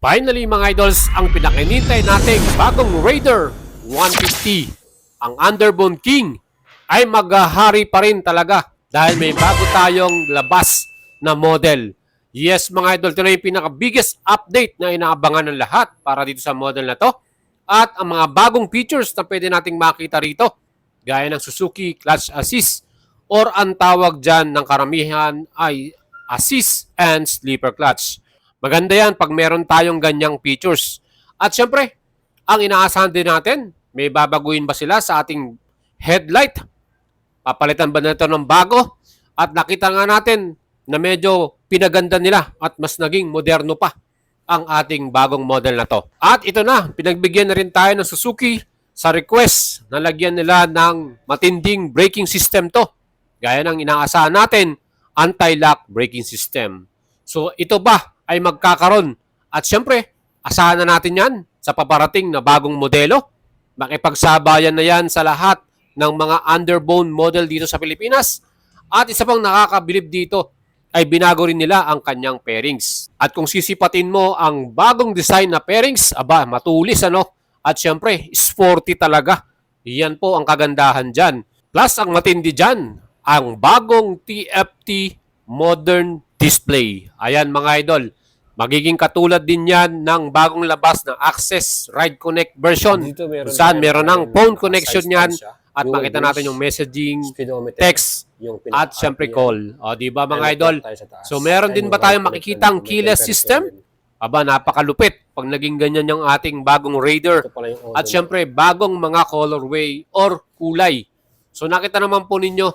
Finally mga idols, ang pinakinintay nating bagong Raider 150, ang Underbone King, ay maghahari pa rin talaga dahil may bago tayong labas na model. Yes mga idol, ito na yung pinaka-biggest update na inaabangan ng lahat para dito sa model na to. At ang mga bagong features na pwede nating makita rito, gaya ng Suzuki Clutch Assist or ang tawag dyan ng karamihan ay Assist and Sleeper Clutch. Maganda yan pag meron tayong ganyang features. At syempre, ang inaasahan din natin, may babaguhin ba sila sa ating headlight? Papalitan ba nito ng bago? At nakita nga natin na medyo pinaganda nila at mas naging moderno pa ang ating bagong model na to. At ito na, pinagbigyan na rin tayo ng Suzuki sa request na lagyan nila ng matinding braking system to. Gaya ng inaasahan natin, anti-lock braking system. So ito ba ay magkakaroon? At syempre, asahan na natin yan sa paparating na bagong modelo. Makipagsabayan na yan sa lahat ng mga underbone model dito sa Pilipinas. At isa pang nakakabilib dito ay binago rin nila ang kanyang pairings. At kung sisipatin mo ang bagong design na pairings, aba, matulis ano? At syempre, sporty talaga. Yan po ang kagandahan dyan. Plus, ang matindi dyan, ang bagong TFT modern display. Ayan mga idol, magiging katulad din yan ng bagong labas na Access Ride Connect version. Saan meron ng phone connection yan at makita natin yung messaging, text, at syempre call. O, di ba mga idol? So meron din ba tayong makikitang keyless system? Aba, napakalupit pag naging ganyan yung ating bagong Raider. At syempre, bagong mga colorway or kulay. So nakita naman po ninyo,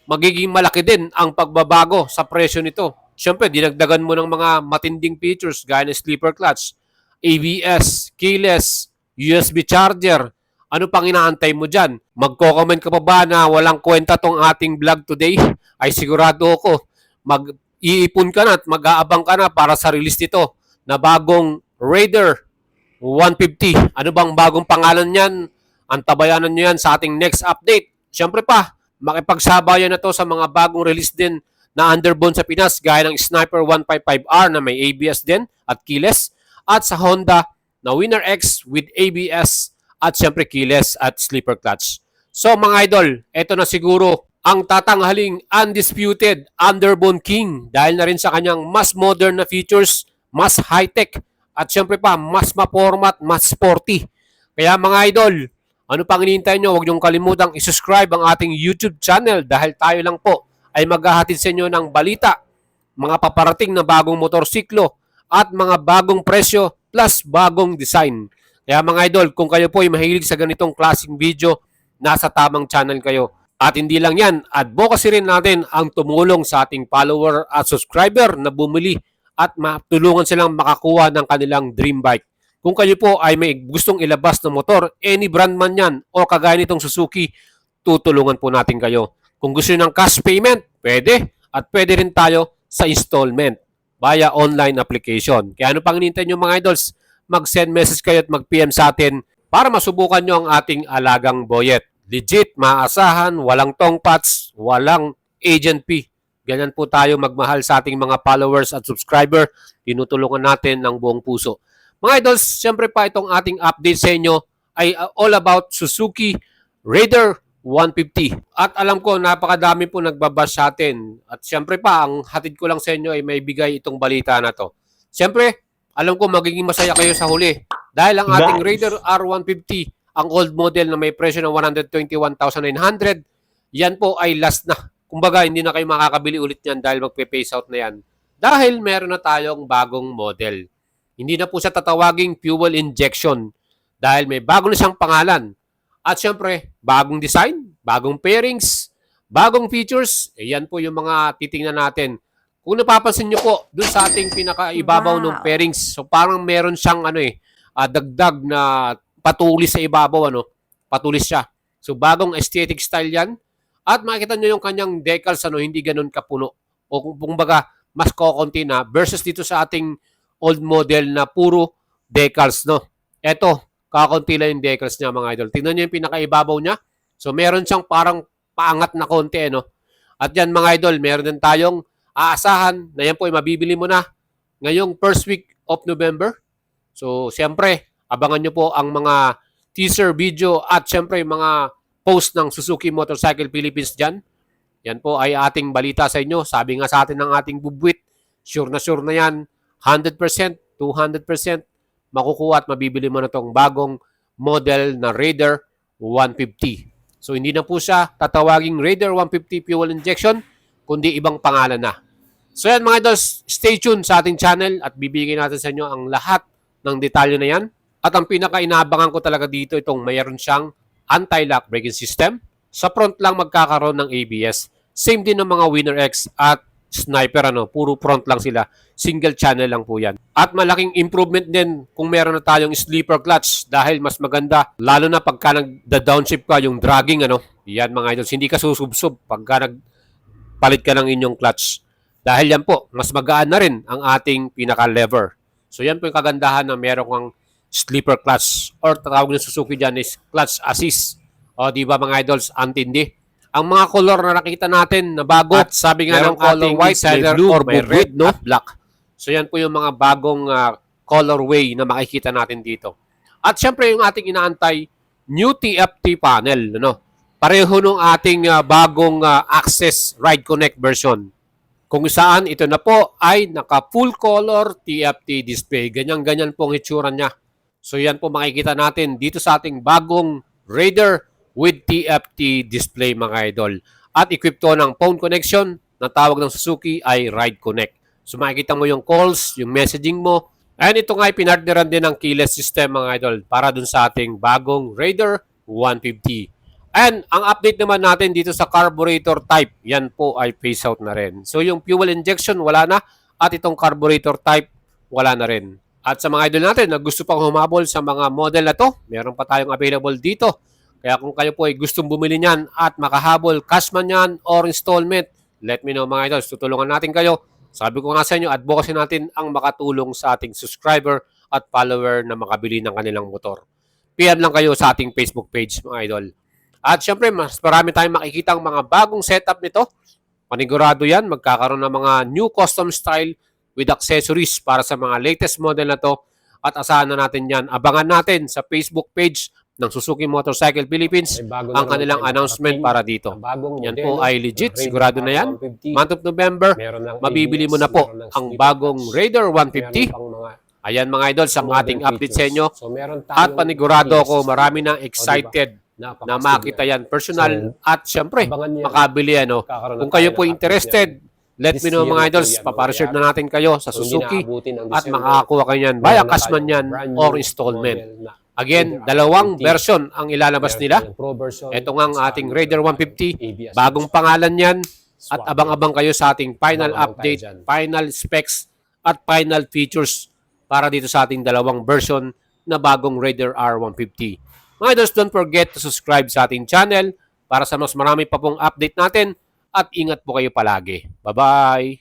magiging malaki din ang pagbabago sa presyo nito. Siyempre, dinagdagan mo ng mga matinding features gaya ng sleeper clutch, ABS, keyless, USB charger. Ano pang inaantay mo dyan? Magko-comment ka pa ba na walang kwenta tong ating vlog today? Ay sigurado ako, mag-iipon ka na at mag-aabang ka na para sa release nito na bagong Raider 150. Ano bang bagong pangalan niyan? Antabayanan nyo yan sa ating next update. Siyempre pa, makipagsabayan na to sa mga bagong release din na underbone sa Pinas gaya ng Sniper 155R na may ABS din at keyless at sa Honda na Winner X with ABS at syempre keyless at sleeper clutch. So mga idol, ito na siguro ang tatanghaling undisputed underbone king dahil na rin sa kanyang mas modern na features, mas high-tech at syempre pa mas ma-format, mas sporty. Kaya mga idol, ano pang hinihintay nyo? Huwag niyong kalimutang isubscribe ang ating YouTube channel dahil tayo lang po ay maghahatid sa inyo ng balita, mga paparating na bagong motorsiklo at mga bagong presyo plus bagong design. Kaya mga idol, kung kayo po ay mahilig sa ganitong klaseng video, nasa tamang channel kayo. At hindi lang yan, advocacy rin natin ang tumulong sa ating follower at subscriber na bumili at matulungan silang makakuha ng kanilang dream bike. Kung kayo po ay may gustong ilabas na motor, any brand man yan o kagaya nitong Suzuki, tutulungan po natin kayo. Kung gusto nyo ng cash payment, pwede. At pwede rin tayo sa installment via online application. Kaya ano pang hinihintay nyo mga idols? Mag-send message kayo at mag-PM sa atin para masubukan nyo ang ating alagang boyet. Legit, maasahan, walang tongpats, walang agent fee. Ganyan po tayo magmahal sa ating mga followers at subscriber. Tinutulungan natin ng buong puso. Mga idols, siyempre pa itong ating update sa inyo ay all about Suzuki Raider 150. At alam ko, napakadami po nagbabash sa atin. At siyempre pa, ang hatid ko lang sa inyo ay may bigay itong balita na to. Siyempre, alam ko magiging masaya kayo sa huli. Dahil ang ating Raider R150, ang old model na may presyo ng 121,900, yan po ay last na. Kumbaga, hindi na kayo makakabili ulit yan dahil magpe-phase out na yan. Dahil meron na tayong bagong model. Hindi na po siya tatawaging fuel injection dahil may bago na siyang pangalan. At syempre, bagong design, bagong pairings, bagong features. Yan po yung mga titingnan natin. Kung napapansin nyo po, dun sa ating pinakaibabaw ng pairings, so parang meron siyang dagdag na patulis sa ibabaw. Patulis siya. So bagong aesthetic style yan. At makikita nyo yung kanyang decals, hindi ganun kapuno. O kung baga, mas kokonti na versus dito sa ating old model na puro decals, no? Eto, kakonti lang yung decals niya, mga idol. Tingnan niyo yung pinakaibabaw niya. So, meron siyang parang paangat na konti, no? At yan, mga idol, meron din tayong aasahan na yan po ay mabibili mo na ngayong first week of November. So, siyempre, abangan nyo po ang mga teaser video at siyempre mga post ng Suzuki Motorcycle Philippines dyan. Yan po ay ating balita sa inyo. Sabi nga sa atin ng ating bubwit, sure na yan, 100%, 200%, makukuha at mabibili mo na itong bagong model na Raider 150. So, hindi na po siya tatawaging Raider 150 fuel injection, kundi ibang pangalan na. So yan mga idols, stay tuned sa ating channel at bibigyan natin sa inyo ang lahat ng detalye na yan. At ang pinaka-inaabangan ko talaga dito, itong mayroon siyang anti-lock braking system. Sa front lang magkakaroon ng ABS. Same din ng mga Winner X at Sniper, puro front lang sila. Single channel lang po yan. At malaking improvement din kung meron na tayong sleeper clutch dahil mas maganda. Lalo na pagka nagda-downshift ka, yung dragging, yan mga idols, hindi ka susubsob pagka nagpalit ka ng inyong clutch. Dahil yan po, mas magaan na rin ang ating pinaka-lever. So yan po yung kagandahan na meron kang sleeper clutch or tatawag ng Suzuki dyan is clutch assist. O di ba mga idols, antindi. Ang mga color na nakita natin na bago at sabi nga ng ating white, insider, blue, or may red, at black. So yan po yung mga bagong colorway na makikita natin dito. At syempre yung ating inaantay, new TFT panel. Pareho nung ating bagong Access Ride Connect version. Kung saan ito na po ay naka full color TFT display. Ganyan-ganyan po ang itsura niya. So yan po makikita natin dito sa ating bagong Raider with TFT display mga idol. At equipped to ng phone connection na tawag ng Suzuki ay Ride Connect. So makikita mo yung calls, yung messaging mo. And ito nga ay pinartneran din ng keyless system mga idol para dun sa ating bagong Raider 150. And ang update naman natin dito sa carburetor type, yan po ay phase out na rin. So yung fuel injection wala na at itong carburetor type wala na rin. At sa mga idol natin na gusto pang humabol sa mga model na to, meron pa tayong available dito. Kaya kung kayo po ay gustong bumili niyan at makahabol, cash man yan or installment, let me know mga idol, tutulungan natin kayo. Sabi ko nga sa inyo, advocacy natin ang makatulong sa ating subscriber at follower na makabili ng kanilang motor. PM lang kayo sa ating Facebook page mga idol. At syempre, mas marami tayong makikita ang mga bagong setup nito. Panigurado yan, magkakaroon ng mga new custom style with accessories para sa mga latest model na to. At asahan na natin yan. Abangan natin sa Facebook page ng Suzuki Motorcycle Philippines ang kanilang announcement para dito. Yan po ay legit, sigurado na yan. Month of November, mabibili mo na po ang bagong Raider 150. Ayan mga idol, sa ating update sa inyo. At panigurado ako, marami na excited na makita yan personal at syempre makabili Kung kayo po interested, let me know mga idols, papareserve na natin kayo sa Suzuki at makakakuha kayo yan via cash man yan or installment. Again, dalawang version ang ilalabas nila. Ito nga ang ating Raider 150, bagong pangalan yan at abang-abang kayo sa ating final update, final specs at final features para dito sa ating dalawang version na bagong Raider R150. Mga idols, don't forget to subscribe sa ating channel para sa mas marami pa pong update natin at ingat po kayo palagi. Bye-bye!